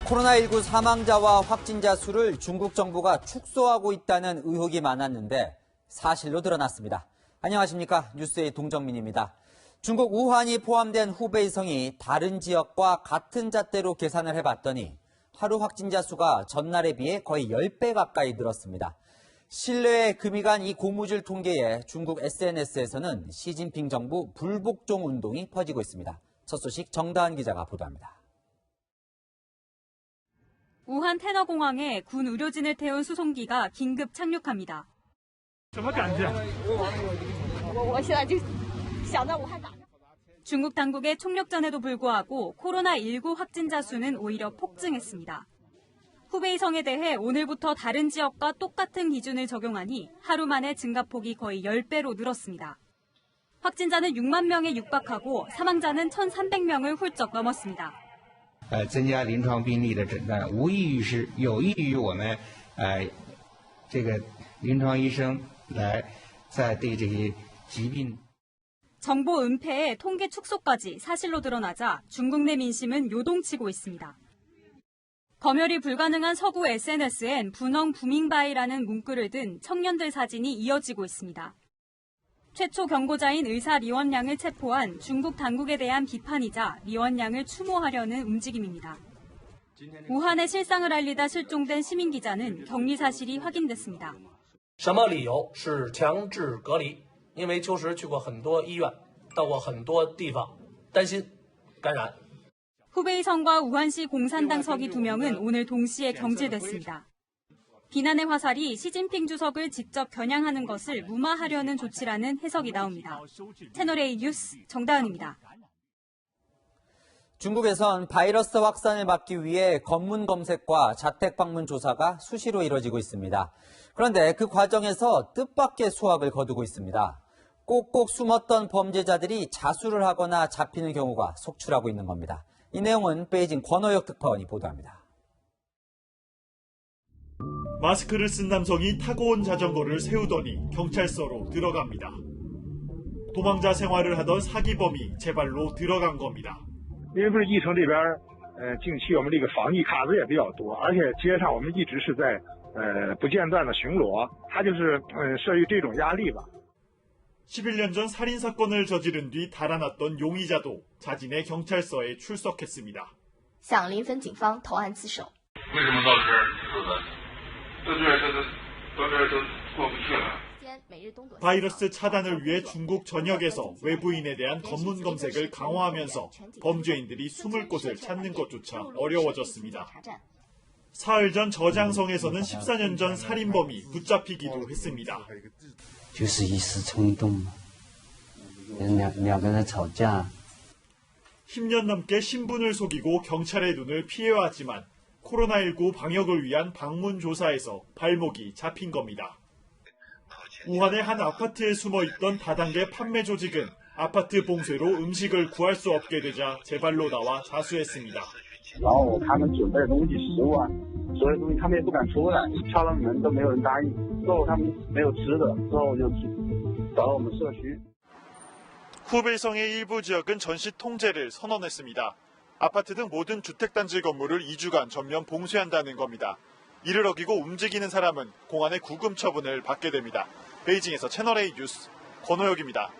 코로나19 사망자와 확진자 수를 중국 정부가 축소하고 있다는 의혹이 많았는데 사실로 드러났습니다. 안녕하십니까. 뉴스의 동정민입니다. 중국 우한이 포함된 후베이성이 다른 지역과 같은 잣대로 계산을 해봤더니 하루 확진자 수가 전날에 비해 거의 10배 가까이 늘었습니다. 신뢰에 금이 간 이 고무줄 통계에 중국 SNS에서는 시진핑 정부 불복종 운동이 퍼지고 있습니다. 첫 소식 정다은 기자가 보도합니다. 우한 테너공항에 군 의료진을 태운 수송기가 긴급 착륙합니다. 중국 당국의 총력전에도 불구하고 코로나19 확진자 수는 오히려 폭증했습니다. 후베이성에 대해 오늘부터 다른 지역과 똑같은 기준을 적용하니 하루 만에 증가폭이 거의 10배로 늘었습니다. 확진자는 6만 명에 육박하고 사망자는 1,300명을 훌쩍 넘었습니다. 增加临床病例的诊断，无异于是有益于我们这个临床医生来在对这些疾病。 정보 은폐에 통계 축소까지 사실로 드러나자 중국 내 민심은 요동치고 있습니다. 검열이 불가능한 서구 SNS엔 분홍 부밍바이라는 문구를 든 청년들 사진이 이어지고 있습니다. 최초 경고자인 의사 리원량을 체포한 중국 당국에 대한 비판이자 리원량을 추모하려는 움직임입니다. 우한의 실상을 알리다 실종된 시민 기자는 격리 사실이 확인됐습니다. 什么理由是强制隔离？因为秋实去过很多医院，到过很多地方，担心感染。 후베이성과 우한시 공산당 서기 2명은 오늘 동시에 경질됐습니다. 비난의 화살이 시진핑 주석을 직접 겨냥하는 것을 무마하려는 조치라는 해석이 나옵니다. 채널A 뉴스 정다은입니다. 중국에선 바이러스 확산을 막기 위해 검문 검색과 자택 방문 조사가 수시로 이뤄지고 있습니다. 그런데 그 과정에서 뜻밖의 수확을 거두고 있습니다. 꼭꼭 숨었던 범죄자들이 자수를 하거나 잡히는 경우가 속출하고 있는 겁니다. 이 내용은 베이징 권호혁 특파원이 보도합니다. 마스크를 쓴 남성이 타고 온 자전거를 세우더니 경찰서로 들어갑니다. 도망자 생활을 하던 사기범이 제 발로 들어간 겁니다. 因为不是疫情这边近期我们这个防疫卡子也比较多，而且街上我们一直是在不间断的巡逻，他就是设于这种压力吧。 11년 전 살인 사건을 저지른 뒤 달아났던 용의자도 자진의 경찰서에 출석했습니다. 向临汾警方投案自首。为什么到这儿自首的？到这儿都过不去了。 바이러스 차단을 위해 중국 전역에서 외부인에 대한 검문 검색을 강화하면서 범죄인들이 숨을 곳을 찾는 것조차 어려워졌습니다. 사흘 전 저장성에서는 14년 전 살인범이 붙잡히기도 했습니다. 就是一时冲动嘛，两个人吵架。 10년 넘게 신분을 속이고 경찰의 눈을 피해왔지만 코로나19 방역을 위한 방문 조사에서 발목이 잡힌 겁니다. 우한의 한 아파트에 숨어있던 다단계 판매 조직은 아파트 봉쇄로 음식을 구할 수 없게 되자 제 발로 나와 자수했습니다. 然后他们准备的东西食物啊，所有东西他们也不敢出来，敲了门都没有人答应。之后他们没有吃的，之后就找我们社区。 후베이성의 일부 지역은 전시 통제를 선언했습니다. 아파트 등 모든 주택단지 건물을 2주간 전면 봉쇄한다는 겁니다. 이를 어기고 움직이는 사람은 공안의 구금 처분을 받게 됩니다. 베이징에서 채널A 뉴스 권호혁입니다.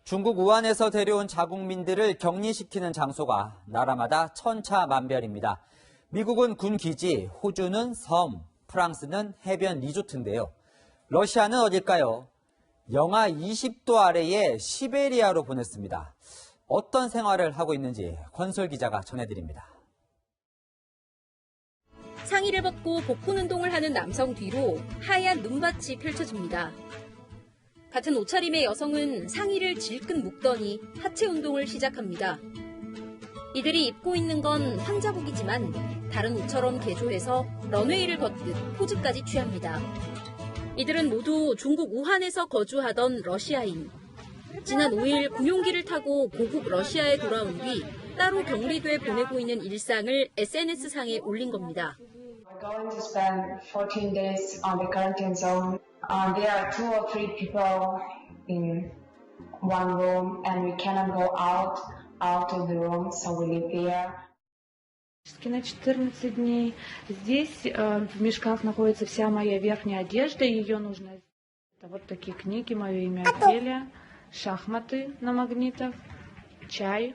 중국 우한에서 데려온 자국민들을 격리시키는 장소가 나라마다 천차만별입니다. 미국은 군기지, 호주는 섬, 프랑스는 해변 리조트인데요. 러시아는 어딜까요? 영하 20도 아래의 시베리아로 보냈습니다. 어떤 생활을 하고 있는지 권솔 기자가 전해드립니다. 상의를 벗고 복근 운동을 하는 남성 뒤로 하얀 눈밭이 펼쳐집니다. 같은 옷차림의 여성은 상의를 질끈 묶더니 하체 운동을 시작합니다. 이들이 입고 있는 건 환자복이지만 다른 옷처럼 개조해서 런웨이를 걷듯 포즈까지 취합니다. 이들은 모두 중국 우한에서 거주하던 러시아인. 지난 5일 군용기를 타고 고국 러시아에 돌아온 뒤 따로 격리돼 보내고 있는 일상을 SNS상에 올린 겁니다. Going to spend 14 days on the quarantine zone. There are 2 or 3 people in one room and we cannot go out of the room, so we live there. на 14 дней. Здесь в мешках находится вся моя верхняя одежда, ее нужно... Это вот такие книги, мое имя Офелия, шахматы на магнитах, чай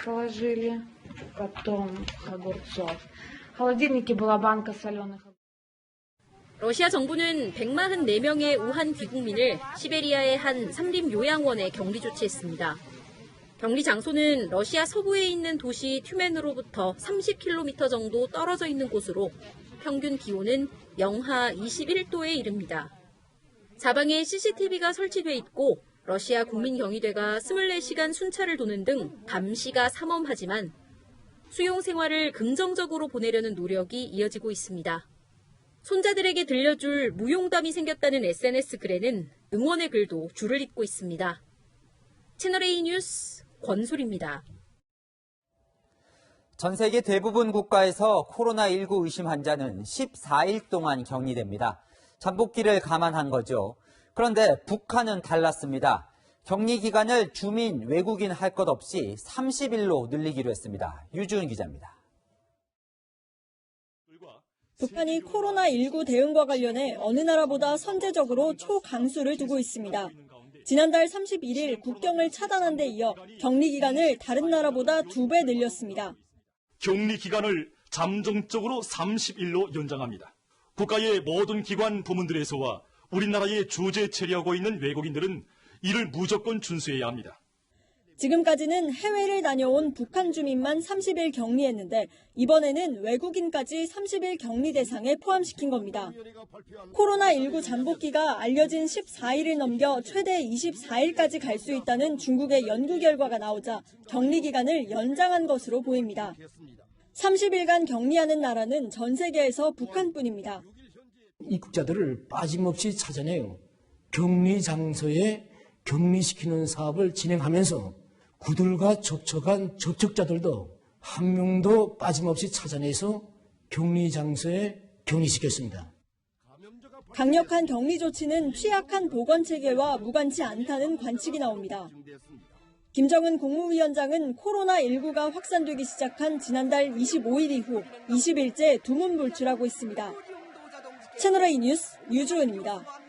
положили, потом огурцов. В холодильнике была банка соленых. 러시아 정부는 144명의 우한 귀국민을 시베리아의 한 삼림 요양원에 격리 조치했습니다. 격리 장소는 러시아 서부에 있는 도시 튜멘으로부터 30km 정도 떨어져 있는 곳으로 평균 기온은 영하 21도에 이릅니다. 사방에 CCTV가 설치돼 있고 러시아 국민경위대가 24시간 순찰을 도는 등 감시가 삼엄하지만 수용 생활을 긍정적으로 보내려는 노력이 이어지고 있습니다. 손자들에게 들려줄 무용담이 생겼다는 SNS 글에는 응원의 글도 줄을 잇고 있습니다. 채널A 뉴스 권솔입니다. 전 세계 대부분 국가에서 코로나19 의심 환자는 14일 동안 격리됩니다. 잠복기를 감안한 거죠. 그런데 북한은 달랐습니다. 격리 기간을 주민, 외국인 할 것 없이 30일로 늘리기로 했습니다. 유주은 기자입니다. 북한이 코로나19 대응과 관련해 어느 나라보다 선제적으로 초강수를 두고 있습니다. 지난달 31일 국경을 차단한 데 이어 격리 기간을 다른 나라보다 2배 늘렸습니다. 격리 기간을 잠정적으로 30일로 연장합니다. 국가의 모든 기관 부문들에서와 우리나라에 주재 체류하고 있는 외국인들은 이를 무조건 준수해야 합니다. 지금까지는 해외를 다녀온 북한 주민만 30일 격리했는데 이번에는 외국인까지 30일 격리 대상에 포함시킨 겁니다. 코로나19 잠복기가 알려진 14일을 넘겨 최대 24일까지 갈 수 있다는 중국의 연구 결과가 나오자 격리 기간을 연장한 것으로 보입니다. 30일간 격리하는 나라는 전 세계에서 북한뿐입니다. 입국자들을 빠짐없이 찾아내요. 격리 장소에 격리시키는 사업을 진행하면서 그들과 접촉한 접촉자들도 한 명도 빠짐없이 찾아내서 격리 장소에 격리시켰습니다. 강력한 격리 조치는 취약한 보건체계와 무관치 않다는 관측이 나옵니다. 김정은 국무위원장은 코로나19가 확산되기 시작한 지난달 25일 이후 20일째 두문불출하고 있습니다. 채널A 뉴스 유주은입니다.